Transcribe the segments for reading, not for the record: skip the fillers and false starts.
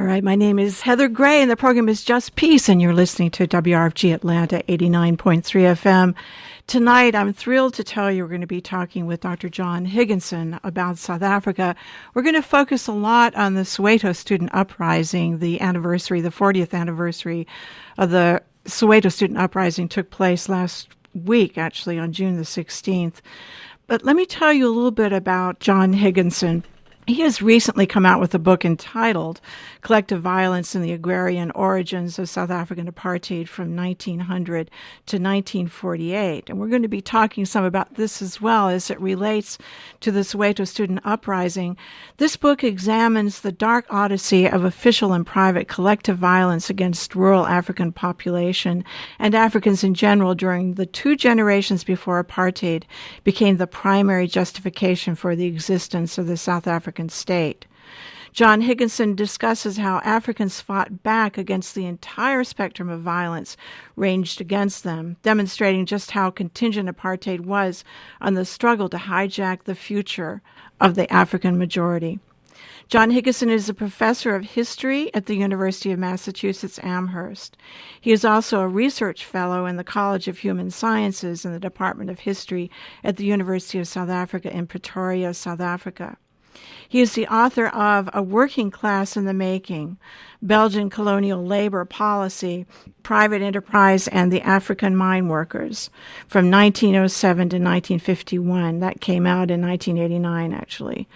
All right, my name is Heather Gray, and the program is Just Peace, and you're listening to WRFG-Atlanta 89.3 FM. Tonight, I'm thrilled to tell you we're going to be talking with Dr. John Higginson about South Africa. We're going to focus a lot on the Soweto Student Uprising, the 40th anniversary of the Soweto Student Uprising took place last week, actually, on June the 16th. But let me tell you a little bit about John Higginson. He has recently come out with a book entitled Collective Violence and the Agrarian Origins of South African Apartheid from 1900 to 1948. And we're going to be talking some about this as well as it relates to the Soweto Student Uprising. This book examines the dark odyssey of official and private collective violence against rural African population and Africans in general during the 2 generations before apartheid became the primary justification for the existence of the South African state. John Higginson discusses how Africans fought back against the entire spectrum of violence ranged against them, demonstrating just how contingent apartheid was on the struggle to hijack the future of the African majority. John Higginson is a professor of history at the University of Massachusetts Amherst. He is also a research fellow in the College of Human Sciences in the Department of History at the University of South Africa in Pretoria, South Africa. He is the author of A Working Class in the Making, Belgian Colonial Labor Policy, Private Enterprise, and the African Mine Workers, from 1907 to 1951. That came out in 1989, actually.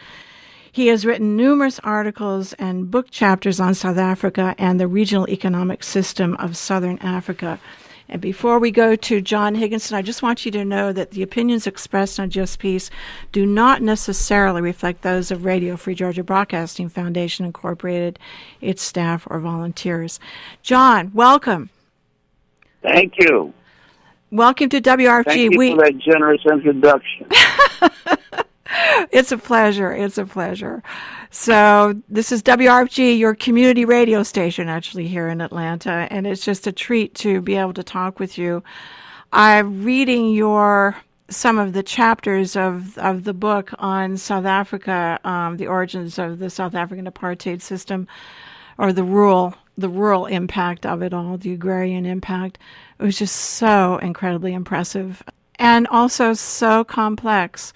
He has written numerous articles and book chapters on South Africa and the regional economic system of Southern Africa. And before we go to John Higginson, I just want you to know that the opinions expressed on Just Peace do not necessarily reflect those of Radio Free Georgia Broadcasting Foundation Incorporated, its staff, or volunteers. John, welcome. Thank you. Welcome to WRFG. Thank you for that generous introduction. It's a pleasure. It's a pleasure. So this is WRFG, your community radio station, actually, here in Atlanta, and it's just a treat to be able to talk with you. I'm reading some of the chapters of the book on South Africa, the origins of the South African apartheid system, or the rural impact of it all, the agrarian impact. It was just so incredibly impressive and also so complex.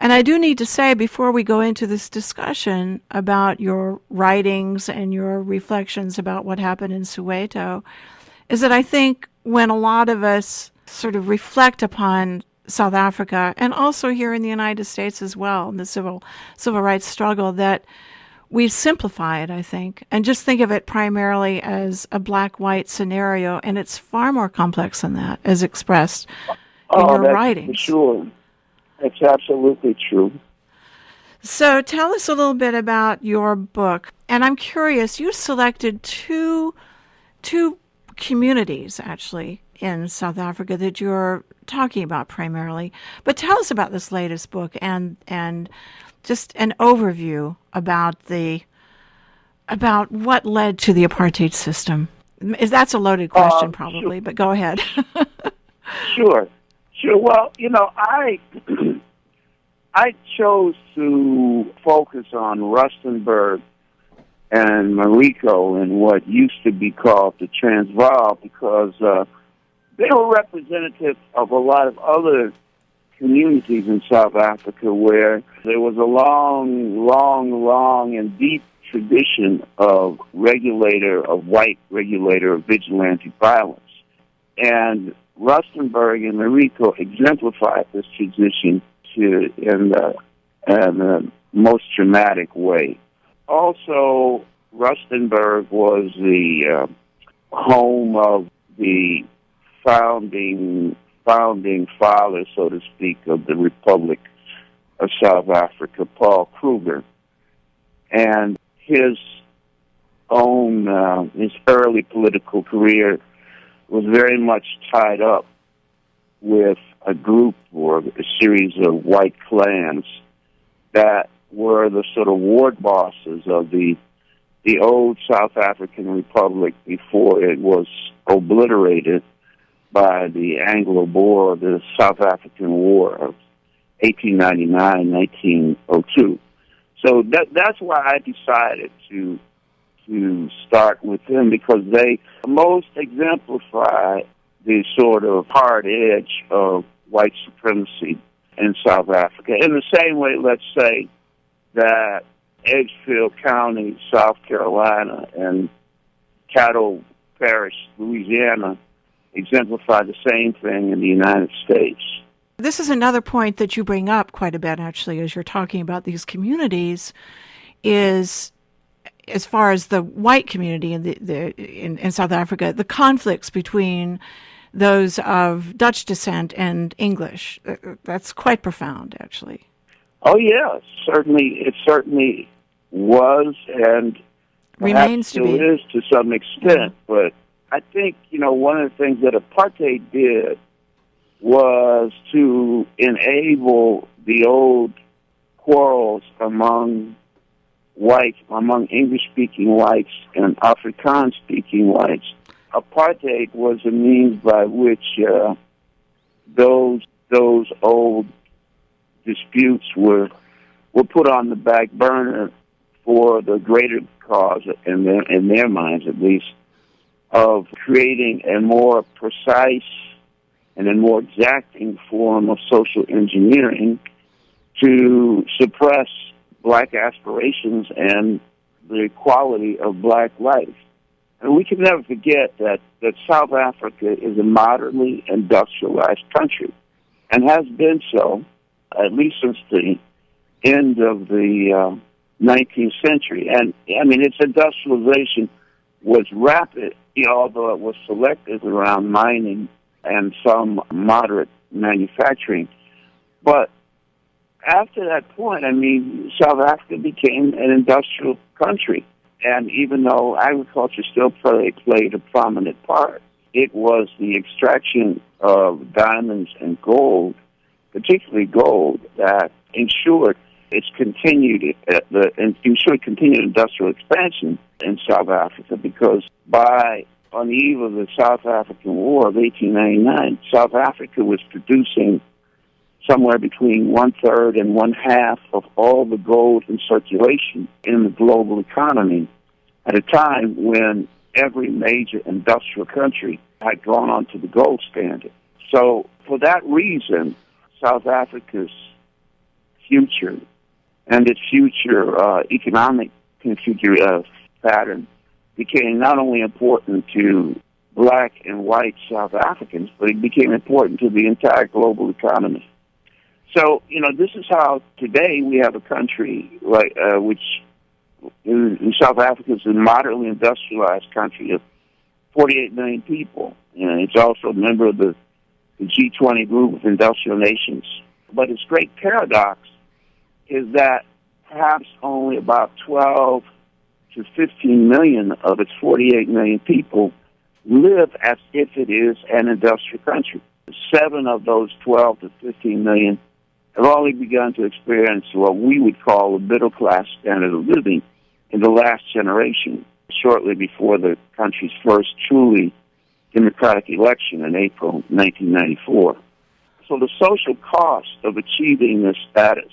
And I do need to say, before we go into this discussion about your writings and your reflections about what happened in Soweto, is that I think when a lot of us sort of reflect upon South Africa, and also here in the United States as well, in the civil rights struggle, that we simplify it, I think, and just think of it primarily as a black-white scenario, and it's far more complex than that, as expressed in your writings. For sure. That's absolutely true. So tell us a little bit about your book. And I'm curious, you selected two communities, actually, in South Africa that you're talking about primarily. But tell us about this latest book and just an overview about what led to the apartheid system. That's a loaded question, probably, sure. But go ahead. Sure. Well, I chose to focus on Rustenburg and Mariko in what used to be called the Transvaal because they were representative of a lot of other communities in South Africa where there was a long and deep tradition of white regulator of vigilante violence. And Rustenburg and Mariko exemplified this tradition in the most dramatic way. Also, Rustenburg was the home of the founding father, so to speak, of the Republic of South Africa, Paul Kruger, and his early political career was very much tied up with a group or a series of white clans that were the sort of ward bosses of the old South African Republic before it was obliterated by the Anglo-Boer, the South African War of 1899-1902. So that's why I decided to to start with them because they most exemplify the sort of hard edge of white supremacy in South Africa. In the same way, let's say, that Edgefield County, South Carolina, and Caddo Parish, Louisiana, exemplify the same thing in the United States. This is another point that you bring up quite a bit, actually, as you're talking about these communities, is as far as the white community in South Africa, the conflicts between those of Dutch descent and English. That's quite profound, actually. Oh, yes. It certainly was and remains still is to some extent. But I think, one of the things that apartheid did was to enable the old quarrels among English-speaking whites and Afrikaans-speaking whites. Apartheid was a means by which those old disputes were put on the back burner for the greater cause, in their minds at least, of creating a more precise and a more exacting form of social engineering to suppress black aspirations and the equality of black life. And we can never forget that South Africa is a modernly industrialized country and has been so at least since the end of the 19th century. And, its industrialization was rapid, although it was selective around mining and some moderate manufacturing. But after that point, South Africa became an industrial country. And even though agriculture still played a prominent part, it was the extraction of diamonds and gold, particularly gold, that ensured its continued industrial expansion in South Africa, because on the eve of the South African War of 1899, South Africa was producing somewhere between 1/3 and 1/2 of all the gold in circulation in the global economy at a time when every major industrial country had gone on to the gold standard. So for that reason, South Africa's future and its future economic pattern became not only important to black and white South Africans, but it became important to the entire global economy. So, this is how today we have a country which in South Africa is a moderately industrialized country of 48 million people. It's also a member of the G20 group of industrial nations. But its great paradox is that perhaps only about 12 to 15 million of its 48 million people live as if it is an industrial country. 7 of those 12 to 15 million have only begun to experience what we would call a middle-class standard of living in the last generation, shortly before the country's first truly democratic election in April 1994. So the social cost of achieving this status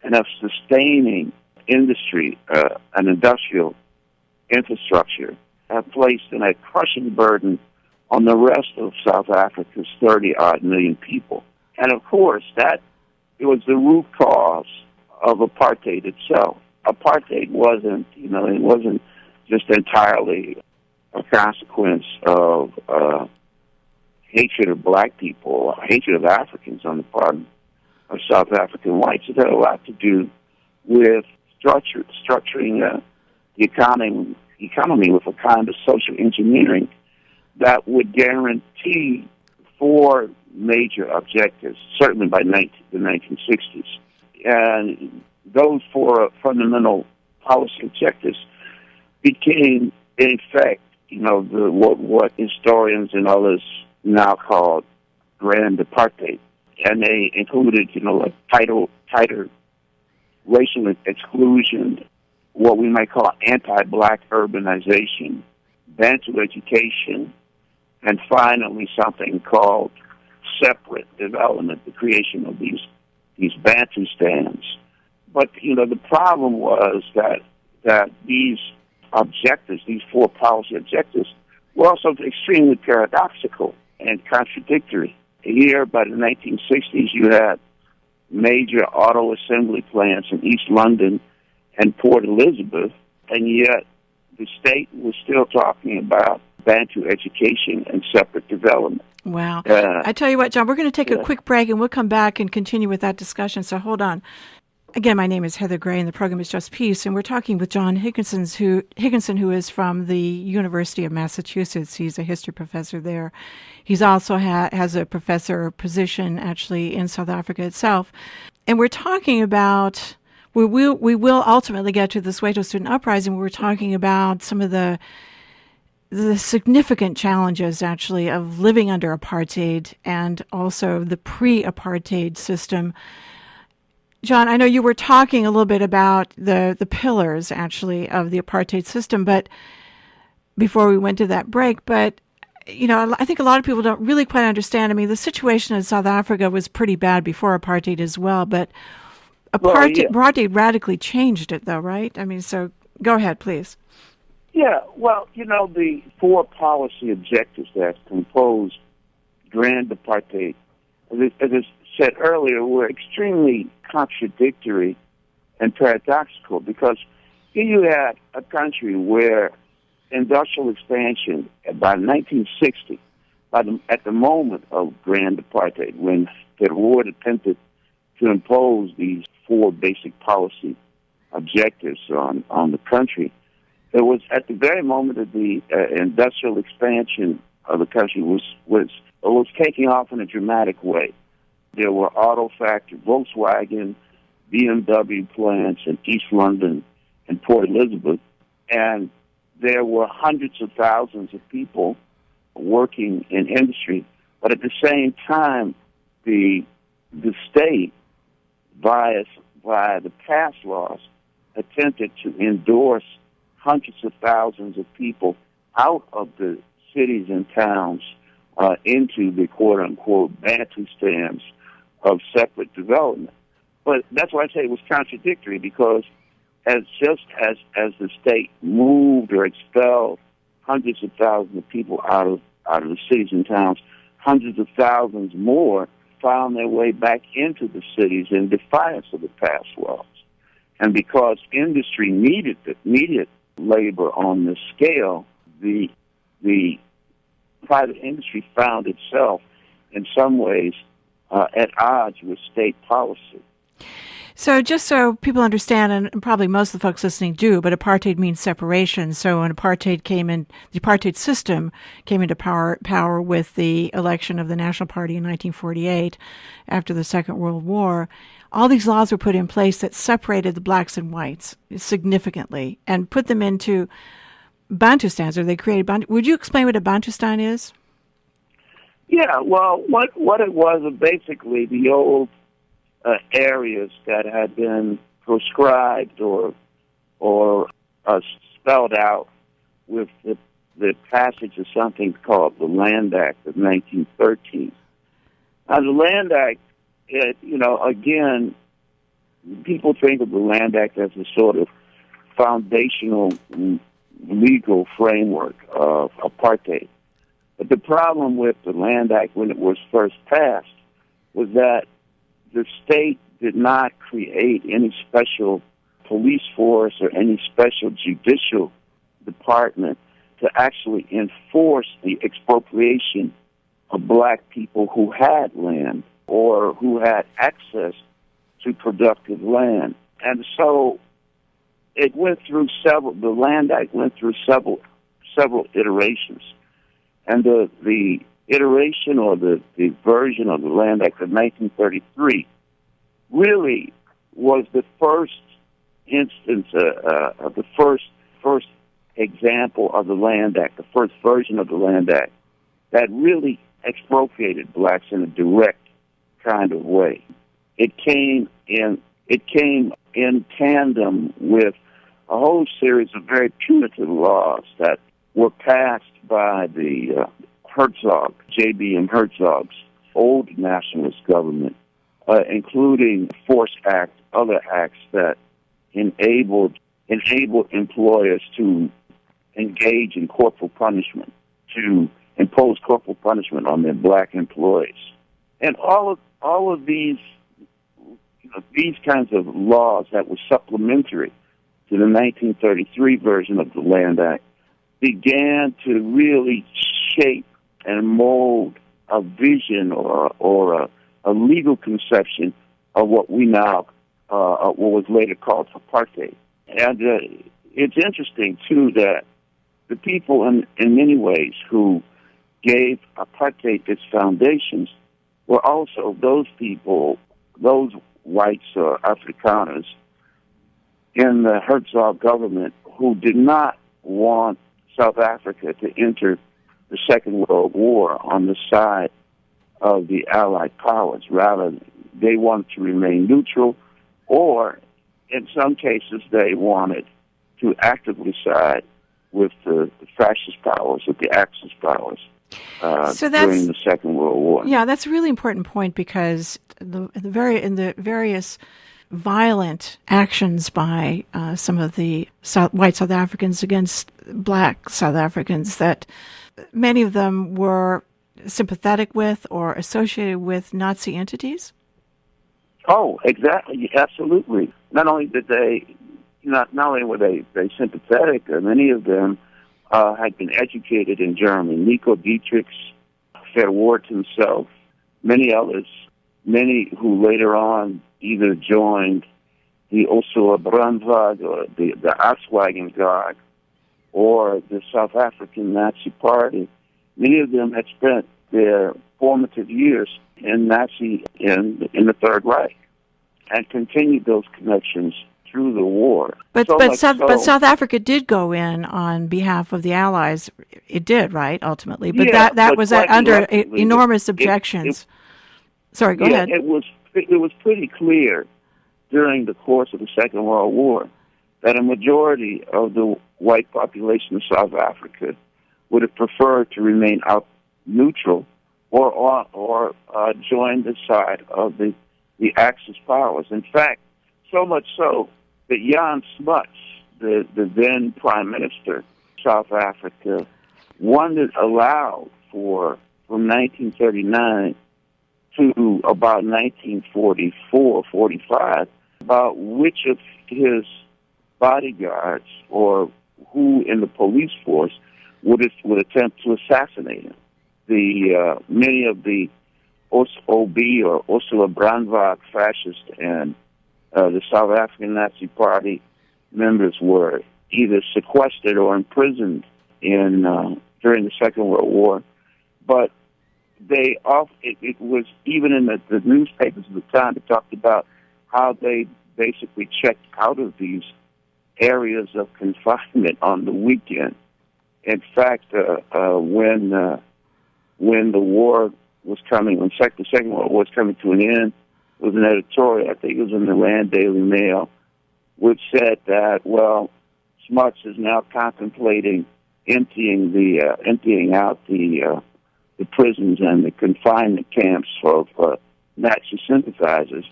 and of sustaining industry and industrial infrastructure have placed a crushing burden on the rest of South Africa's 30-odd million people. And of course, it was the root cause of apartheid itself. Apartheid wasn't just entirely a consequence of hatred of black people, hatred of Africans on the part of South African whites. It had a lot to do with structuring the economy with a kind of social engineering that would guarantee 4 major objectives, certainly by the 1960s. And those 4 fundamental policy objectives became, in effect, what historians and others now call grand apartheid. And they included, tighter racial exclusion, what we might call anti-black urbanization, Bantu education, and finally something called separate development, the creation of these Bantu stands. But, the problem was that these objectives, these four policy objectives, were also extremely paradoxical and contradictory. Here, by the 1960s, you had major auto assembly plants in East London and Port Elizabeth, and yet the state was still talking about Bantu education and separate development. Wow. I tell you what, John, we're going to take a quick break, and we'll come back and continue with that discussion, so hold on. Again, my name is Heather Gray, and the program is Just Peace, and we're talking with John Higginson, who is from the University of Massachusetts. He's a history professor there. He's also has a professor position, actually, in South Africa itself. And we're talking about, we will ultimately get to the Soweto Student Uprising, where we're talking about some of the significant challenges, actually, of living under apartheid and also the pre-apartheid system. John, I know you were talking a little bit about the pillars, actually, of the apartheid system, but before we went to that break, but, you know, I think a lot of people don't really quite understand. I mean, the situation in South Africa was pretty bad before apartheid as well, but apartheid radically changed it, though, right? I mean, so go ahead, please. Yeah, well, you know, the four policy objectives that compose grand apartheid, as I said earlier, were extremely contradictory and paradoxical, because here you had a country where industrial expansion by 1960, at the moment of grand apartheid, when the war attempted to impose these four basic policy objectives on the country, it was at the very moment of the industrial expansion of the country was taking off in a dramatic way. There were auto factories, Volkswagen, BMW plants in East London and Port Elizabeth, and there were hundreds of thousands of people working in industry. But at the same time, the state, via the past laws, attempted to endorse hundreds of thousands of people out of the cities and towns into the quote-unquote Bantu stands of separate development. But that's why I say it was contradictory, because as the state moved or expelled hundreds of thousands of people out of the cities and towns, hundreds of thousands more found their way back into the cities in defiance of the past laws. And because industry needed labor on this scale, the private industry found itself in some ways at odds with state policy. So just so people understand, and probably most of the folks listening do, but apartheid means separation. So when the apartheid system came into power with the election of the National Party in 1948 after the Second World War, all these laws were put in place that separated the blacks and whites significantly and put them into Bantustans, or they created Bantu. Would you explain what a Bantustan is? Yeah, well, what it was basically the old areas that had been proscribed or spelled out with the passage of something called the Land Act of 1913. Now, the Land Act, again, people think of the Land Act as a sort of foundational legal framework of apartheid. But the problem with the Land Act when it was first passed was that the state did not create any special police force or any special judicial department to actually enforce the expropriation of black people who had land or who had access to productive land. And so it went through the Land Act went through several iterations. And the iteration or the version of the Land Act of 1933 really was the first instance, the first example of the Land Act, the first version of the Land Act that really expropriated blacks in a direct kind of way. It came in tandem with a whole series of very punitive laws that were passed by the Herzog, J.B.M. Herzog's old nationalist government, including Force Act, other acts that enabled employers to engage in corporal punishment, to impose corporal punishment on their black employees. And all of these kinds of laws that were supplementary to the 1933 version of the Land Act began to really shape and mold a vision or a legal conception of what we now, what was later called apartheid. And it's interesting, too, that the people in many ways who gave apartheid its foundations were also those people, those whites or Afrikaners in the Hartshorne government who did not want South Africa to enter the Second World War on the side of the Allied powers. Rather, they wanted to remain neutral, or in some cases they wanted to actively side with the fascist powers, with the Axis powers during the Second World War. Yeah, that's a really important point, because in the various violent actions by some of the white South Africans against black South Africans, that many of them were sympathetic with or associated with Nazi entities? Oh, exactly, absolutely. Not only were they sympathetic, many of them had been educated in Germany. Niko Dietrich, Verwoerd himself, many others, many who later on either joined the Oslo Brandwag or the Arswagen Guard or the South African Nazi Party. Many of them had spent their formative years in the Third Reich and continued those connections through the war. But South Africa did go in on behalf of the Allies. It did, right, ultimately. But yeah, that was under enormous objections. Sorry, go ahead. It was pretty clear during the course of the Second World War that a majority of the white population of South Africa would have preferred to remain out neutral or join the side of the Axis powers. In fact, so much so that Jan Smuts, the then Prime Minister of South Africa, wondered aloud from 1939 to about 1944-45 about which of his bodyguards or who in the police force would attempt to assassinate him. Many of the OB or Oslo Brandwag fascists and the South African Nazi Party members were either sequestered or imprisoned during the Second World War, but it was even in the newspapers of the time, it talked about how they basically checked out of these areas of confinement on the weekend. In fact, when the war was coming, the Second World War was coming to an end, there was an editorial, I think it was in the Rand Daily Mail, which said that, well, Smuts is now contemplating emptying out the prisons and the confinement camps of Nazi sympathizers.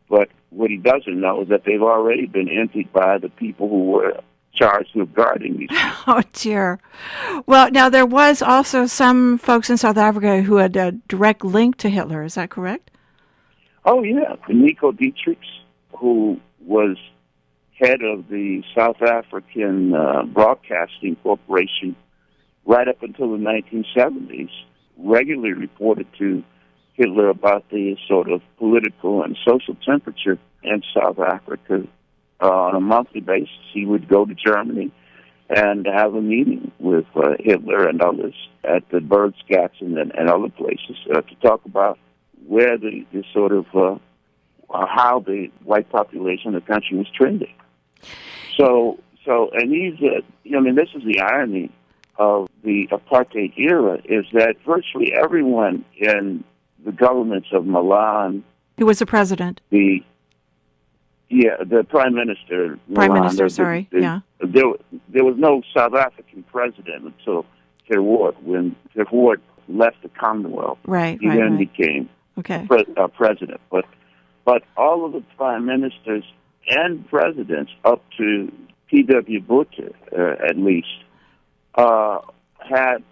But what he doesn't know is that they've already been emptied by the people who were charged with guarding these people. Oh, dear. Well, now, there was also some folks in South Africa who had a direct link to Hitler. Is that correct? Oh, yeah. Niko Dietrich, who was head of the South African Broadcasting Corporation right up until the 1970s, regularly reported to Hitler about the sort of political and social temperature in South Africa. On a monthly basis, he would go to Germany and have a meeting with Hitler and others at the Bergskatzen and other places to talk about where the sort of how the white population of the country was trending. And this is the irony of the apartheid era, is that virtually everyone in the governments of Milan, who was the president? The Prime Minister. Prime Milan, Minister, sorry. There was no South African president until Verwoerd. When Verwoerd left the Commonwealth, he then became president. But all of the prime ministers and presidents up to P.W. Botha, at least, had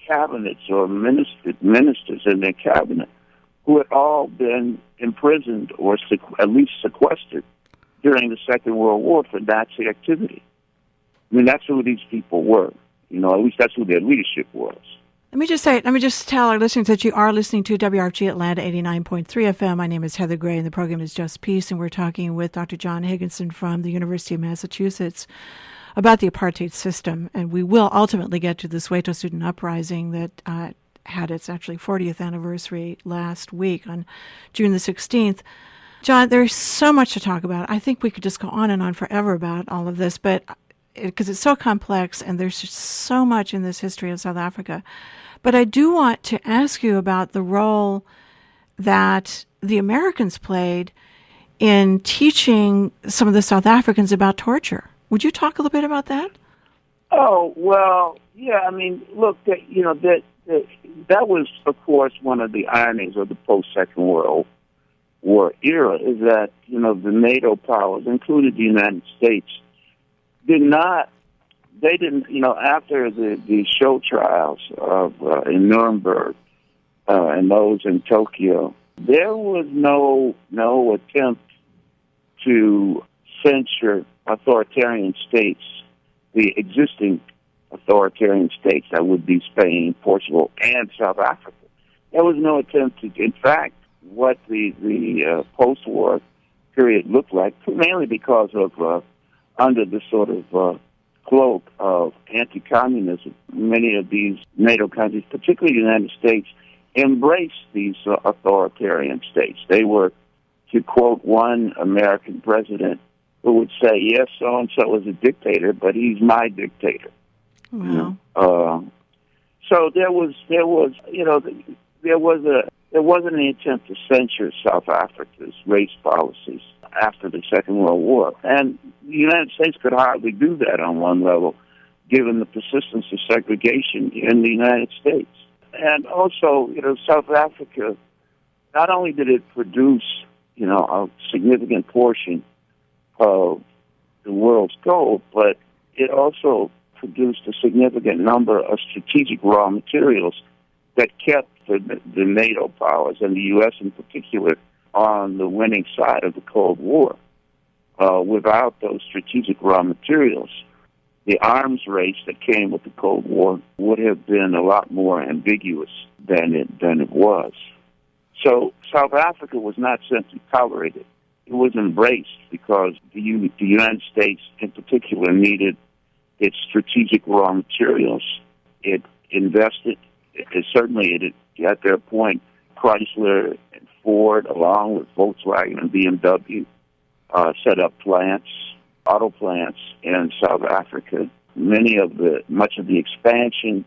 cabinets or ministers in their cabinet who had all been imprisoned or at least sequestered during the Second World War for Nazi activity. I mean, that's who these people were. At least that's who their leadership was. Let me just tell our listeners that you are listening to WRFG-Atlanta 89.3 FM. My name is Heather Gray, and the program is Just Peace, and we're talking with Dr. John Higginson from the University of Massachusetts about the apartheid system. And we will ultimately get to the Soweto Student Uprising that had its actually 40th anniversary last week on June the 16th. John, there's so much to talk about. I think we could just go on and on forever about all of this, but because it's so complex and there's just so much in this history of South Africa. But I do want to ask you about the role that the Americans played in teaching some of the South Africans about torture. Would you talk a little bit about that? Oh, well, yeah, I mean, look, that was, of course, one of the ironies of the post-Second World War era, is that, the NATO powers, including the United States, after the show trials in Nuremberg and those in Tokyo, there was no attempt to censure authoritarian states, the existing authoritarian states that would be Spain, Portugal, and South Africa. There was no attempt to, in fact, what the post-war period looked like, mainly because of under the sort of cloak of anti-communism, many of these NATO countries, particularly the United States, embraced these authoritarian states. They were, to quote one American president, who would say, yes, so-and-so is a dictator, but he's my dictator. Wow. So there wasn't any attempt to censure South Africa's race policies after the Second World War. And the United States could hardly do that on one level, given the persistence of segregation in the United States. And also, South Africa, not only did it produce, a significant portion of the world's gold, but it also produced a significant number of strategic raw materials that kept the NATO powers, and the U.S. in particular, on the winning side of the Cold War. Without those strategic raw materials, the arms race that came with the Cold War would have been a lot more ambiguous than it was. So South Africa was not simply tolerated. It was embraced because the United States in particular needed its strategic raw materials. It invested, at their point, Chrysler and Ford, along with Volkswagen and BMW, set up auto plants in South Africa. Much of the expansion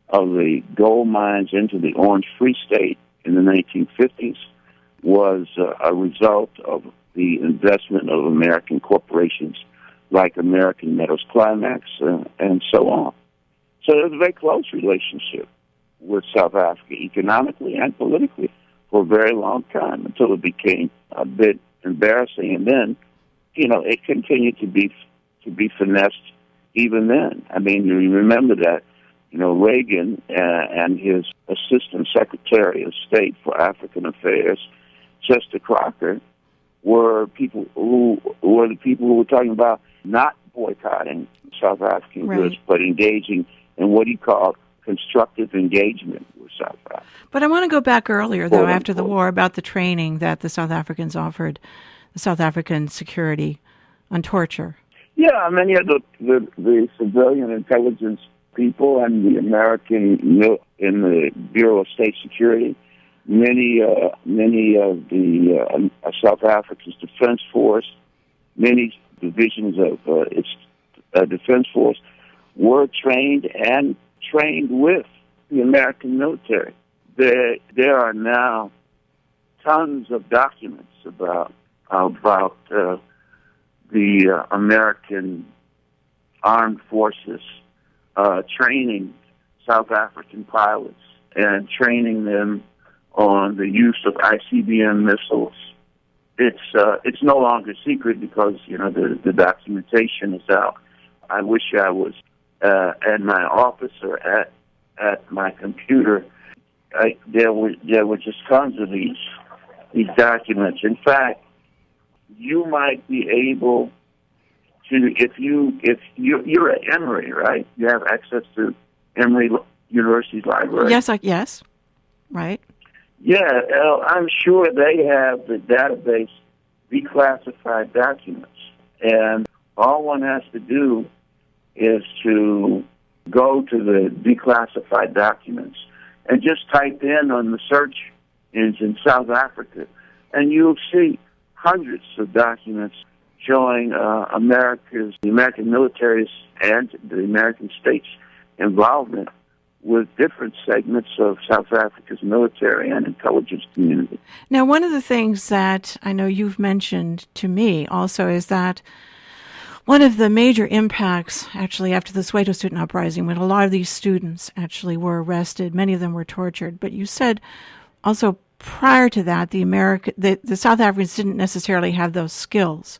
of the gold mines into the Orange Free State in the 1950s was a result of the investment of American corporations like American Metals Climax and so on. So there was a very close relationship with South Africa, economically and politically, for a very long time, until it became a bit embarrassing. And then, it continued to be finessed even then. I mean, you remember that, Reagan and his Assistant Secretary of State for African Affairs, Chester Crocker, were the people who were talking about not boycotting South African goods, but engaging in what he called constructive engagement with South Africa. But I want to go back earlier, though, after the war, about the training that the South Africans offered, the South African security on torture. Yeah, many of the civilian intelligence people and the American in the Bureau of State Security, many of the South Africa's defense force, many divisions of its defense force were trained with the American military. There are now tons of documents about the American armed forces training South African pilots and training them on the use of ICBM missiles. It's no longer secret because the documentation is out. I wish I was at my office or at my computer, there were just tons of these documents. In fact, you might be able to, if you're at Emory, right? You have access to Emory University's library. Yes, right. Yeah, I'm sure they have the database declassified documents, and all one has to do is to go to the declassified documents and just type in on the search engine South Africa, and you'll see hundreds of documents showing the American military's and the American states' involvement with different segments of South Africa's military and intelligence community. Now, one of the things that I know you've mentioned to me also is that one of the major impacts, actually, after the Soweto Student Uprising, when a lot of these students actually were arrested, many of them were tortured, but you said also prior to that, the South Africans didn't necessarily have those skills.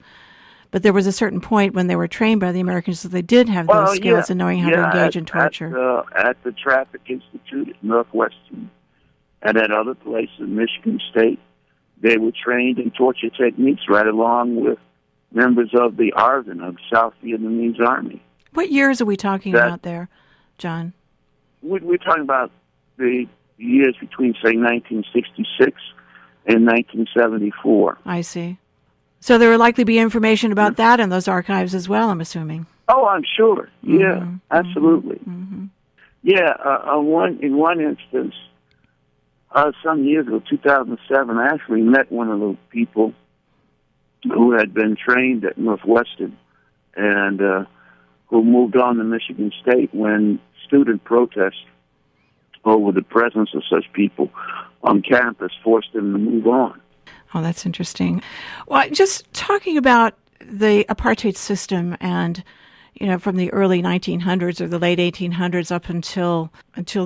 But there was a certain point when they were trained by the Americans that they did have those skills in knowing how to engage in torture. At the Traffic Institute at Northwestern and at other places in Michigan State, they were trained in torture techniques right along with members of the ARVN, of South Vietnamese Army. What years are we talking about there, John? We're talking about the years between, say, 1966 and 1974. I see. So there would likely be information about that in those archives as well, I'm assuming. Oh, I'm sure. Yeah, absolutely. Mm-hmm. Yeah, in one instance, some years ago, 2007, I actually met one of those people who had been trained at Northwestern and who moved on to Michigan State when student protests over the presence of such people on campus forced them to move on. Oh, that's interesting. Well, just talking about the apartheid system and, from the early 1900s or the late 1800s up until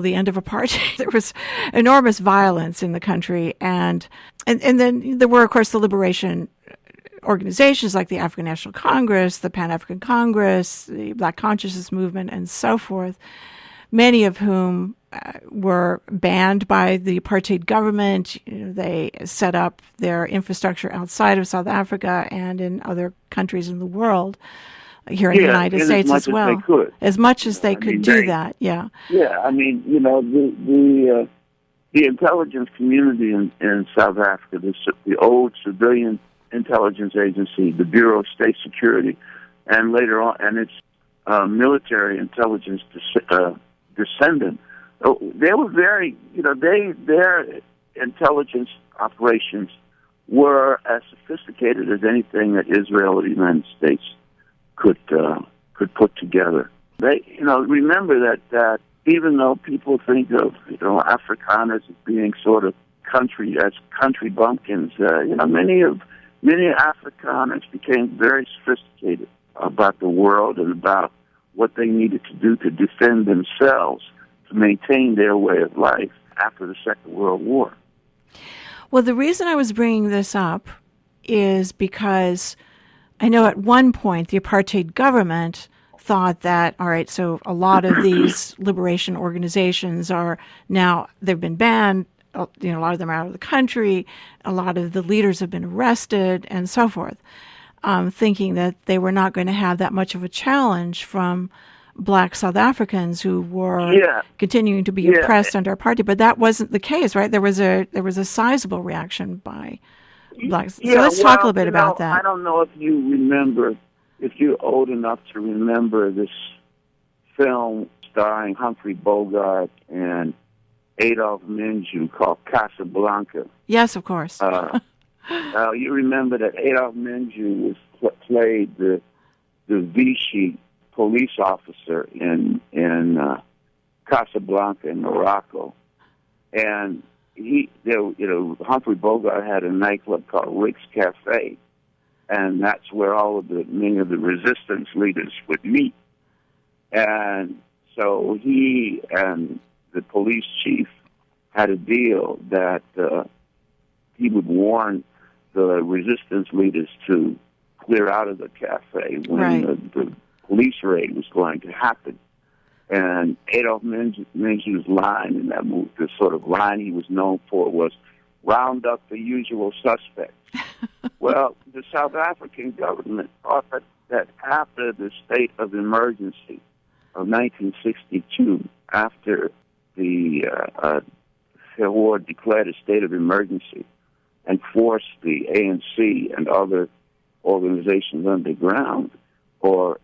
the end of apartheid, there was enormous violence in the country. And then there were, of course, the liberation organizations like the African National Congress, the Pan-African Congress, the Black Consciousness Movement, and so forth, many of whom were banned by the apartheid government. They set up their infrastructure outside of South Africa and in other countries in the world, here in the United States as well. As much as they could do that, yeah. Yeah, I mean, the intelligence community in South Africa, the old civilian intelligence agency, the Bureau of State Security, and later on, and its military intelligence descendant, they were very, their intelligence operations were as sophisticated as anything that Israel or the United States could put together. They, remember that even though people think of, Afrikaners as being sort of country bumpkins, many Afrikaners became very sophisticated about the world and about what they needed to do to defend themselves, to maintain their way of life after the Second World War. Well, the reason I was bringing this up is because I know at one point the apartheid government thought that, all right, so a lot of these liberation organizations are now, they've been banned, a lot of them are out of the country, a lot of the leaders have been arrested, and so forth, thinking that they were not going to have that much of a challenge from Black South Africans who were continuing to be oppressed under apartheid. But that wasn't the case, right? There was a sizable reaction by Blacks. So let's talk a little bit about that. I don't know if you remember, if you're old enough to remember this film starring Humphrey Bogart and Adolph Menjou called Casablanca. Yes, of course. You remember that Adolph Menjou played the Vichy police officer in Casablanca in Morocco, and Humphrey Bogart had a nightclub called Rick's Cafe, and that's where many of the resistance leaders would meet. And so he and the police chief had a deal that he would warn the resistance leaders to clear out of the cafe when the police raid was going to happen. And Adolf Menzies' line in that movie, the sort of line he was known for, was round up the usual suspects. Well, the South African government thought that after the state of emergency of 1962, after the war declared a state of emergency and forced the ANC and other organizations underground or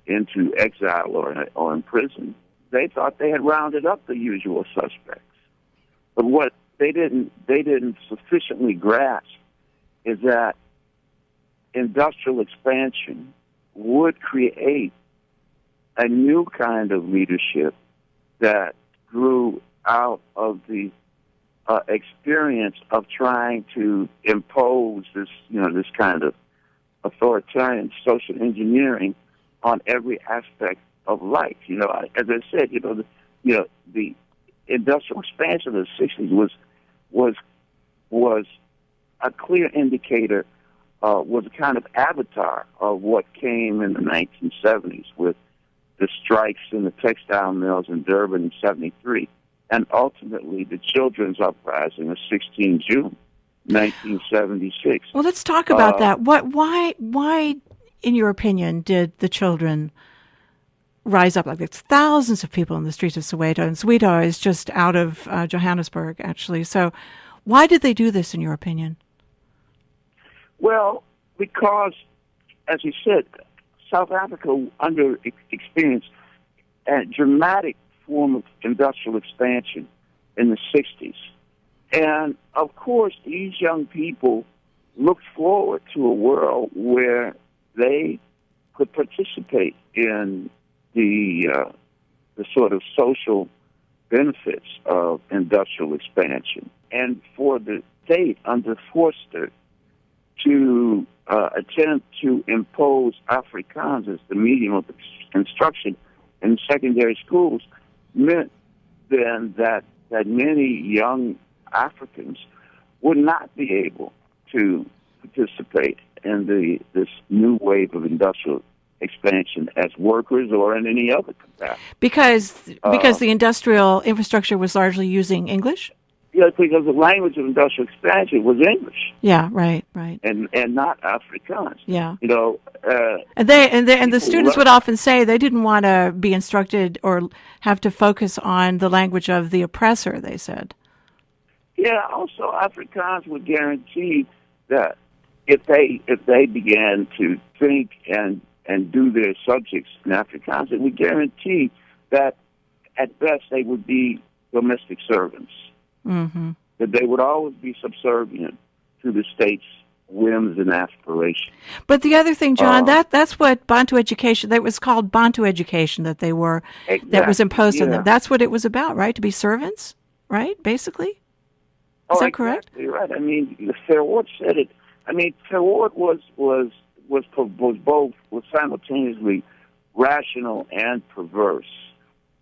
into exile or in prison, they thought they had rounded up the usual suspects. But what they didn't sufficiently grasp is that industrial expansion would create a new kind of leadership that grew out of the experience of trying to impose this kind of authoritarian social engineering on every aspect of life. As I said, the industrial expansion of the '60s was a clear indicator, was a kind of avatar of what came in the 1970s with the strikes in the textile mills in Durban in '73, and ultimately the Children's Uprising of 16 June 1976. Well, let's talk about that. Why, in your opinion, did the children rise up? Like, there's thousands of people in the streets of Soweto, and Soweto is just out of Johannesburg, actually. So why did they do this, in your opinion? Well, because, as you said, South Africa experienced a dramatic form of industrial expansion in the 60s. And, of course, these young people looked forward to a world where they could participate in the sort of social benefits of industrial expansion. And for the state under Forster to attempt to impose Afrikaans as the medium of instruction in secondary schools meant then that many young Africans would not be able to participate in this new wave of industrial expansion as workers or in any other capacity. Because the industrial infrastructure was largely using English? Yes, because the language of industrial expansion was English. Yeah, right. And not Afrikaans. Yeah. And the students would often say they didn't want to be instructed or have to focus on the language of the oppressor, they said. Yeah, also Afrikaans would guarantee that if they began to think and do their subjects in Afrikaans, it would guarantee that at best they would be domestic servants. Mm-hmm. That they would always be subservient to the state's whims and aspirations. But the other thing, John, that's what Bantu education, that was called Bantu education that they were, exactly, that was imposed on them. That's what it was about, right? To be servants, right? Basically? Is that correct? Exactly right. I mean, Verwoerd said it. I mean, Verwoerd was simultaneously rational and perverse.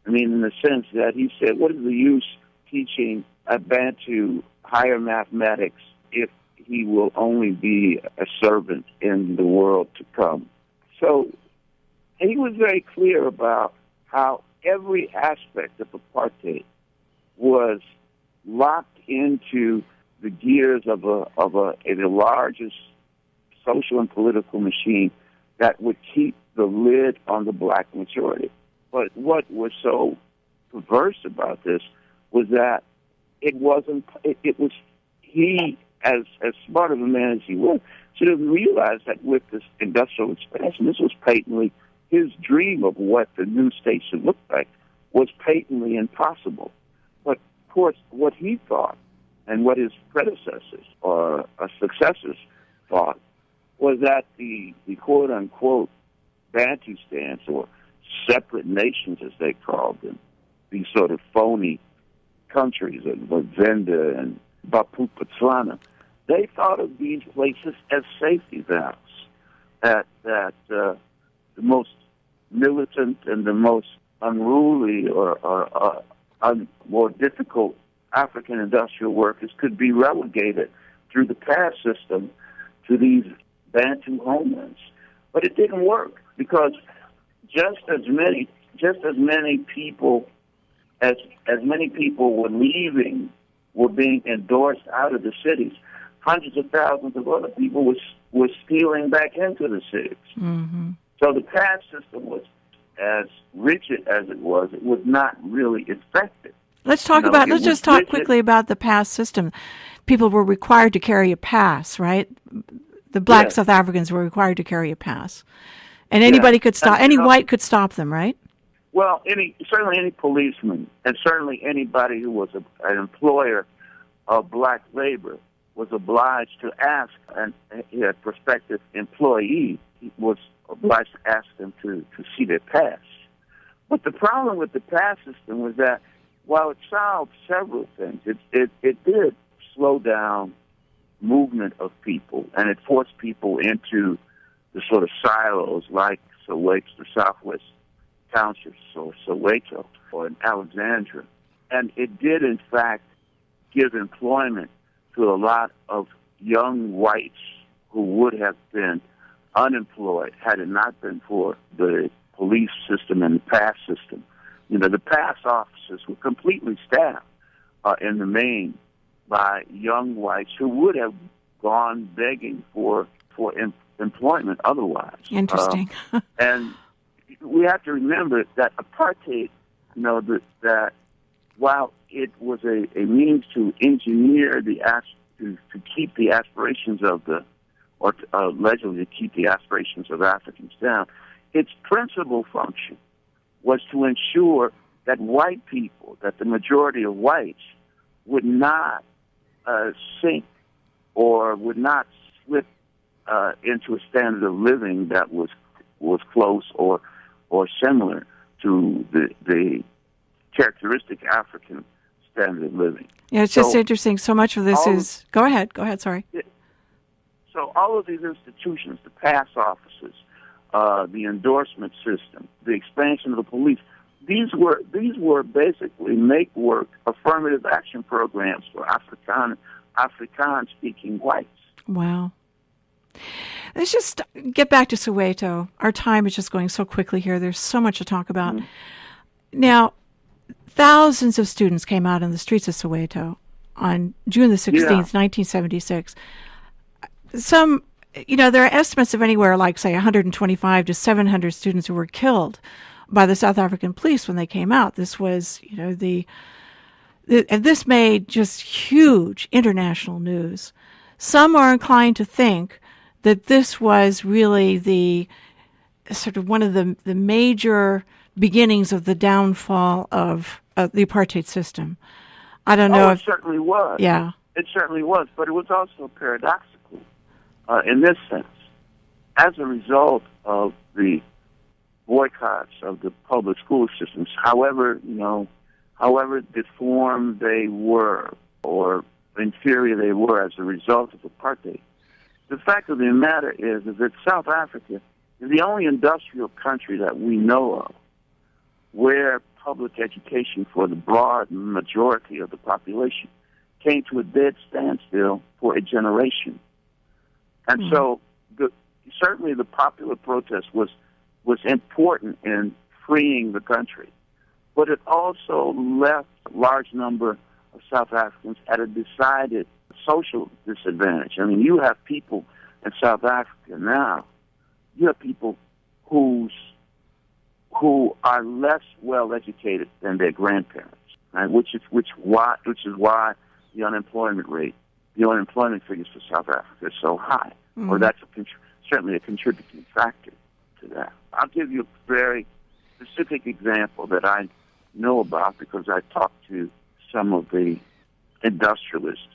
I mean, in the sense that he said, what is the use teaching a Bantu higher mathematics if he will only be a servant in the world to come? So he was very clear about how every aspect of apartheid was locked into the gears of the largest social and political machine that would keep the lid on the black majority. But what was so perverse about this was that it was he, as smart of a man as he was, should have realized that with this industrial expansion, this was patently his dream of what the new state should look like was patently impossible. But of course, what he thought and what his predecessors or successors thought was that the quote unquote Bantustans, or separate nations as they called them, these sort of phony countries like Venda and Botswana, they thought of these places as safety valves, that the most militant and the most unruly or more difficult African industrial workers could be relegated through the caste system to these Bantu homelands. But it didn't work, because just as many just as many people as many people were leaving, were being endorsed out of the cities, hundreds of thousands of other people were stealing back into the cities. Mm-hmm. So the pass system was, as rigid as it was not really effective. Let's just talk quickly about the pass system. People were required to carry a pass, right? The black South Africans were required to carry a pass. And anybody could stop, any white could stop them, right? Well, certainly any policeman, and certainly anybody who was an employer of black labor was obliged to ask a prospective employee, was obliged to ask them to see their pass. But the problem with the pass system was that while it solved several things, it did slow down movement of people, and it forced people into the sort of silos like Soweto, the Southwest townships, or Soweto, or in Alexandria. And it did, in fact, give employment to a lot of young whites who would have been unemployed had it not been for the police system and the pass system. You know, the pass offices were completely staffed in the main by young whites who would have gone begging for employment otherwise. Interesting. And we have to remember that apartheid, that while it was a means to engineer to keep the aspirations of allegedly to keep the aspirations of Africans down, its principal function was to ensure that white people, that the majority of whites, would not sink or would not slip into a standard of living that was close or similar to the characteristic African standard of living. Yeah, it's just interesting. So much of this is... Go ahead, sorry. So all of these institutions, the pass offices, the endorsement system, the expansion of the police, these were basically make-work affirmative action programs for Afrikaans-speaking whites. Wow. Let's just get back to Soweto. Our time is just going so quickly here. There's so much to talk about. Mm-hmm. Now, thousands of students came out in the streets of Soweto on June the 16th, 1976. Some, there are estimates of anywhere like, say, 125 to 700 students who were killed by the South African police when they came out. This was, and this made just huge international news. Some are inclined to think that this was really the sort of one of the major beginnings of the downfall of the apartheid system. I don't know if... it certainly was. Yeah. It certainly was, but it was also paradoxical in this sense. As a result of the boycotts of the public school systems, however deformed they were or inferior they were as a result of apartheid, the fact of the matter is that South Africa is the only industrial country that we know of where public education for the broad majority of the population came to a dead standstill for a generation. And so certainly the popular protest was important in freeing the country, but it also left a large number of South Africans at a decided social disadvantage. I mean, you have people in South Africa now, you have people who are less well educated than their grandparents, right? Which is why the unemployment figures for South Africa is so high, or that's certainly a contributing factor to that. I'll give you a very specific example that I know about because I talked to some of the industrialists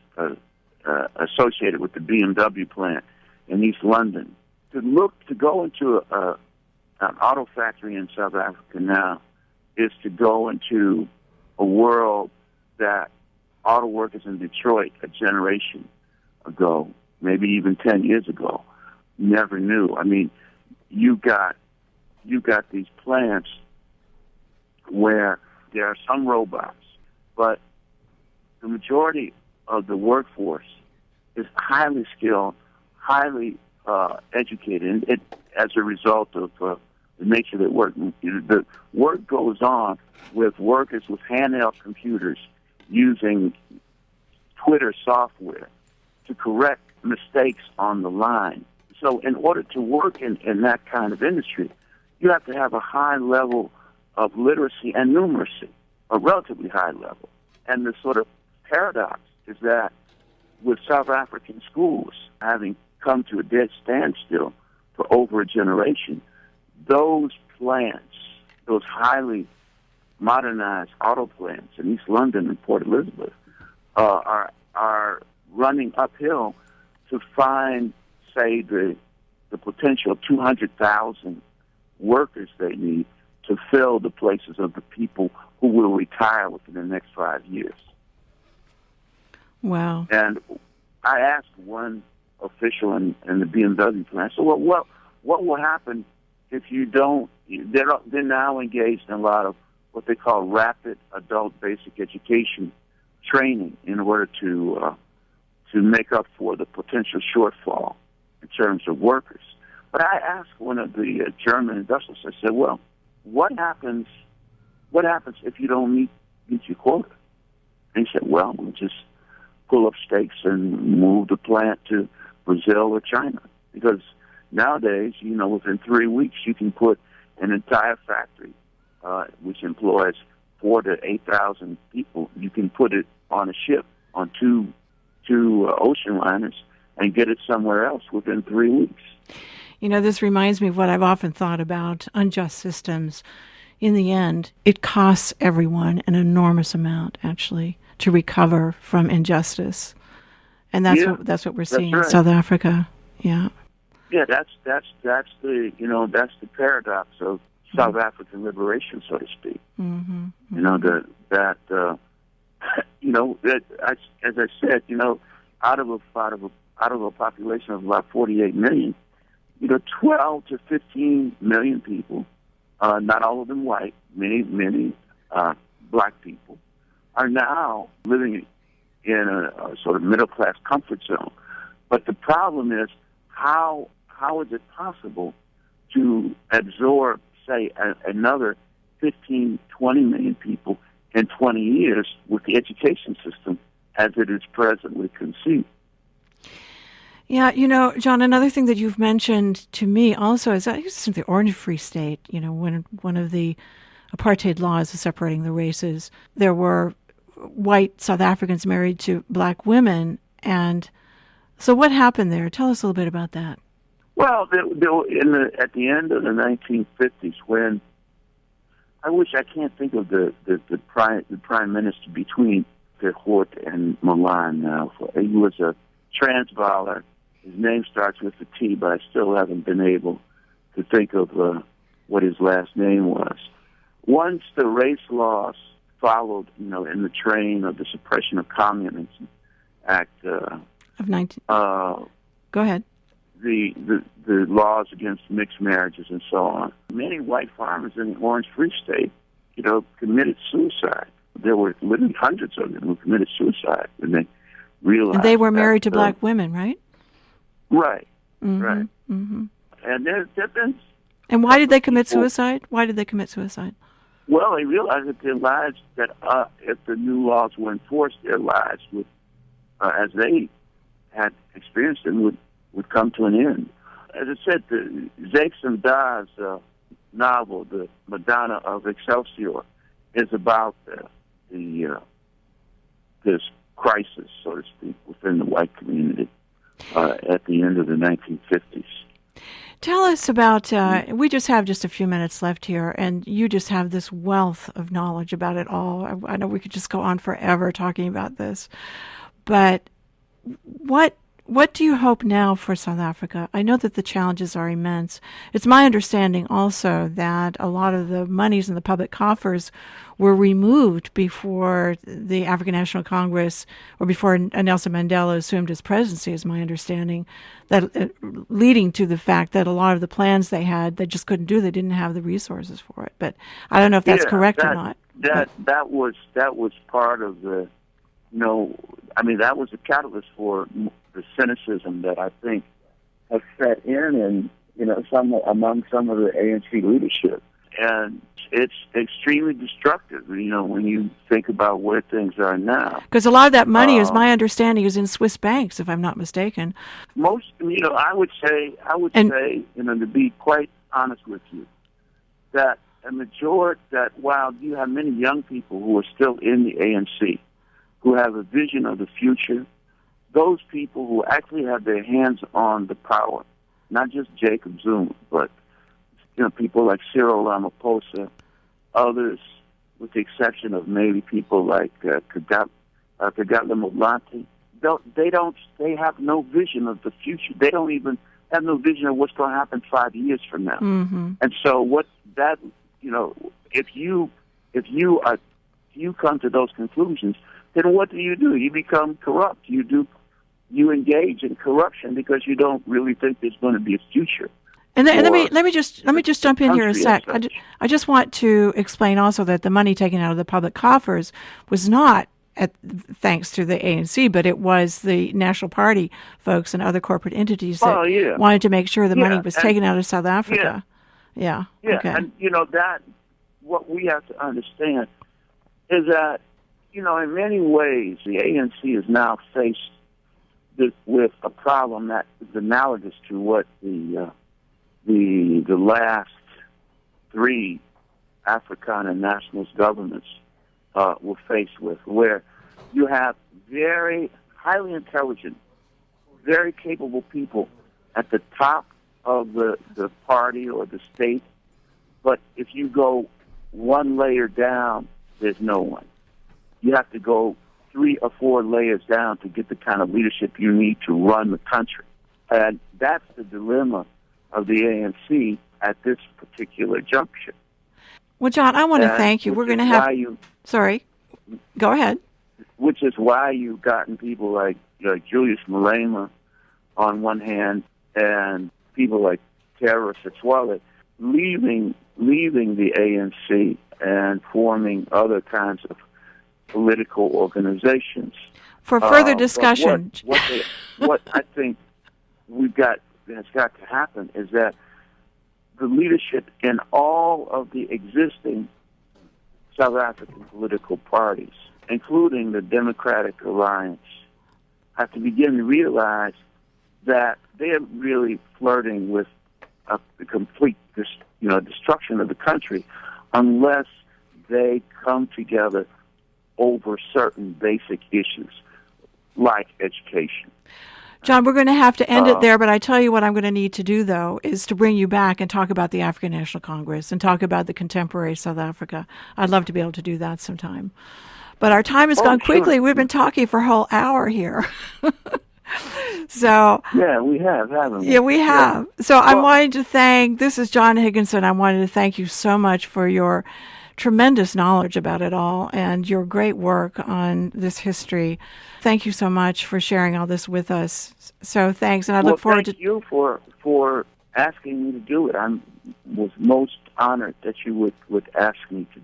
associated with the BMW plant in East London. To go into an auto factory in South Africa now is to go into a world that auto workers in Detroit a generation ago, maybe even 10 years ago, never knew. I mean, you got these plants where there are some robots, but the majority of the workforce is highly skilled, highly educated, and as a result of the the nature of the work. The work goes on with workers with handheld computers using Twitter software to correct mistakes on the line. So in order to work in that kind of industry, you have to have a high level of literacy and numeracy, a relatively high level. And the sort of paradox is that with South African schools having come to a dead standstill for over a generation, those plants, those highly modernized auto plants in East London and Port Elizabeth, are running uphill to find, say, the potential 200,000 workers they need to fill the places of the people who will retire within the next 5 years. Wow. And I asked one official in the BMW plant, I said, well, what will happen if you don't? They're now engaged in a lot of what they call rapid adult basic education training in order to make up for the potential shortfall in terms of workers. But I asked one of the German industrialists, I said, well, what happens if you don't meet your quota? And he said, well, we'll just pull up stakes and move the plant to Brazil or China. Because nowadays, within 3 weeks, you can put an entire factory, which employs 4,000 to 8,000 people. You can put it on a ship, on two ocean liners, and get it somewhere else within 3 weeks. This reminds me of what I've often thought about unjust systems. In the end, it costs everyone an enormous amount, actually, to recover from injustice. And that's what we're seeing in South Africa. Yeah. Yeah, that's the paradox of South African liberation, so to speak. Mm-hmm. Mm-hmm. As I said, out of a population of about 48 million, 12 to 15 million people, not all of them white, many black people, are now living in a sort of middle class comfort zone. But the problem is, how is it possible to absorb, say, another 15, 20 million people in 20 years with the education system as it is presently conceived? Yeah, John, another thing that you've mentioned to me also is that in the Orange Free State, when one of the apartheid laws is separating the races, there were white South Africans married to black women. And so what happened there? Tell us a little bit about that. Well, at the end of the 1950s, when I can't think of the prime minister between Hort and Milan now. He was a Transvaaler. His name starts with a T, but I still haven't been able to think of what his last name was. Once the race laws followed, in the train of the Suppression of Communism Act of 19. Go ahead. The laws against mixed marriages and so on. Many white farmers in the Orange Free State, committed suicide. There were literally hundreds of them who committed suicide when they realized. And they were married to black women, right? Right. Mm-hmm. Right. Mm-hmm. And there've been. And why did they commit suicide? Why did they commit suicide? Well, they realized that their lives, if the new laws were enforced, their lives would, as they had experienced them, would come to an end. As I said, the Jackson Dawes novel, The Madonna of Excelsior, is about this crisis, so to speak, within the white community at the end of the 1950s. Tell us about, we just have just a few minutes left here, and you just have this wealth of knowledge about it all. I know we could just go on forever talking about this, but what do you hope now for South Africa? I know that the challenges are immense. It's my understanding also that a lot of the monies in the public coffers were removed before the African National Congress or before Nelson Mandela assumed his presidency, is my understanding, that leading to the fact that a lot of the plans they had, they just couldn't do. They didn't have the resources for it. But I don't know if that's correct or not. That was part of the, that was a catalyst for the cynicism that I think has set in among some of the ANC leadership. And it's extremely destructive, when you think about where things are now. Because a lot of that money, is my understanding, is in Swiss banks, if I'm not mistaken. Most, I would say, to be quite honest with you, that while you have many young people who are still in the ANC, who have a vision of the future, those people who actually have their hands on the power, not just Jacob Zuma, but people like Cyril Ramaphosa, others, with the exception of maybe people like Kagame Motlanthe, they have no vision of the future. They don't even have no vision of what's going to happen 5 years from now. Mm-hmm. And so if you come to those conclusions, then what do? You become corrupt. You engage in corruption because you don't really think there's going to be a future. And let me just jump in here a sec. I just want to explain also that the money taken out of the public coffers was not thanks to the ANC, but it was the National Party folks and other corporate entities that wanted to make sure the money was taken out of South Africa. Yeah. Okay. And that what we have to understand is that in many ways the ANC is now faced with a problem that is analogous to what the last three Afrikaner nationalist governments were faced with, where you have very highly intelligent, very capable people at the top of the party or the state, but if you go one layer down, there's no one. You have to go 3 or 4 layers down to get the kind of leadership you need to run the country. And that's the dilemma of the ANC at this particular juncture. Well, John, I want to thank you. We're going to have... Sorry. Go ahead. Which is why you've gotten people like Julius Malema on one hand and people like Tara Sitwale leaving the ANC and forming other kinds of political organizations. For further discussion. What I think has got to happen is that the leadership in all of the existing South African political parties, including the Democratic Alliance, have to begin to realize that they're really flirting with the complete destruction of the country unless they come together over certain basic issues like education. John, we're going to have to end it there, but I tell you what I'm going to need to do, though, is to bring you back and talk about the African National Congress and talk about the contemporary South Africa. I'd love to be able to do that sometime. But our time has gone quickly. We've been talking for a whole hour here. So yeah, we have, haven't we? Yeah, we have. Yeah. So I wanted to thank, this is John Higginson. I wanted to thank you so much for your tremendous knowledge about it all and your great work on this history. Thank you so much for sharing all this with us. So thanks, and I look forward to... Thank you for asking me to do it. I was most honored that you would ask me to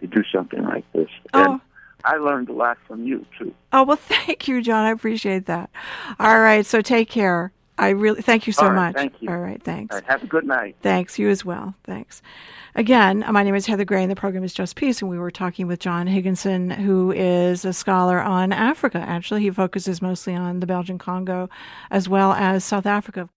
do something like this. And I learned a lot from you, too. Oh, well, thank you, John. I appreciate that. All right, so take care. I really thank you so much. Thank you. All right, thanks. All right, have a good night. Thanks, you as well. Thanks. Again, my name is Heather Gray, and the program is Just Peace, and we were talking with John Higginson, who is a scholar on Africa, actually. He focuses mostly on the Belgian Congo as well as South Africa.